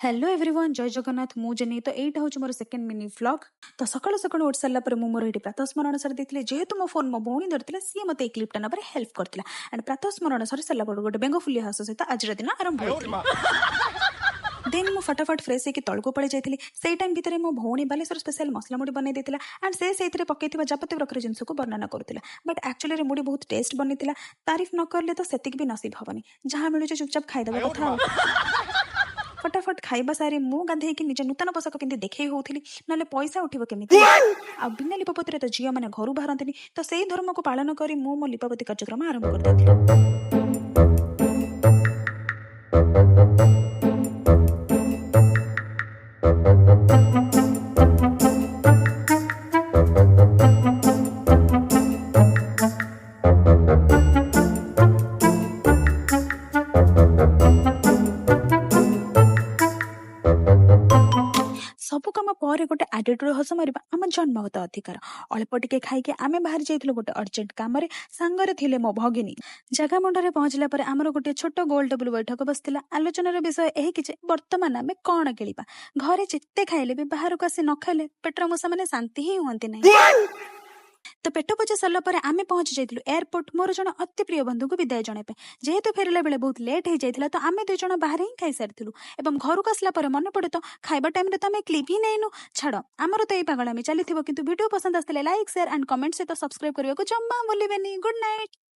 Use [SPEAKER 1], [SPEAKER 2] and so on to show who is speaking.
[SPEAKER 1] Hello everyone जय जगन्नाथ मु jenny तो एटा हूँ मोर सेकेंड मिनी व्लॉग। तो सकाल सकाल उठ सारा पर मोर ये प्रातः स्मरण सारी देती जेहेतु मो फोन मो भौणी धरती सी मत क्लिप्टा नबार हेल्प करता एंड प्रातः स्मरण सारी सारा पर गोटे बेंगफुली हास सहित आज दिन आरंभ होता देन मु फटाफट फ्रेश होकर तलको पड़े जाइली से टाइम भितर मो भौणी बालेश्वर स्पेशल मसला मुड़ी बनई देता एंड से पकई जापत्य प्रकार जिनस को वर्णना करुला बट एक्चुअली मुड़ी बहुत टेस्ट बनी तारीफ न करले तो सेतिक भी नसीब हबनी जहाँ मिलूँ चुपचाप खाईदेवा कथा फटाफट खाइबा सारी मु गाधे निज नूतन पोशाक पिंधि देखई होउथिली नले पैसा उठिबो केमिति आ बिना लिपापतिर तो झियो माने घरु बाहरंतनी तो सेही धर्म को पालन करी मो लिपापति कार्यक्रम आरंभ कर देथिली। सबु कम पर गोटे आडिटर हस मारिबा आम जन्मगत अधिकार अल्प टिके खाइके आमे बाहर जाइथिलु गोटे अर्जेंट काम सांगरे थिले मो भगिनी जगह मुंडरे पहुंचला पर आमर गोटे छोट गोल टेबुल बैठक बसतिला आलोचनार विषय एही कि वर्तमान आमे कौन किलिबा घरे जिते खाइले भी बाहर को आसी न खाइले पेटर मशा माने शांति ही हुअंती नहीं। तो पेट पूजा सरला पर आमे पहुंची जाइथिलु एयरपोर्ट मोर जण अति प्रिय बंधु को विदाय जणे पे जेहेतु फेरला बेले बहुत लेट हो जाइथिला तो आमे दुई जण बाहर ही खाई सारिथिलु एवं घर को आसला पर मन पड़े तो खाइबा टाइम रे तो आमे क्लिप ही नैनु छाड़ आमर तो एई पागलामी चलीथिबो किंतु वीडियो पसंद आसले लाइक शेयर एंड कमेंट सहित सब्सक्राइब करबा को जम्मा भूलिबेनी। Good night.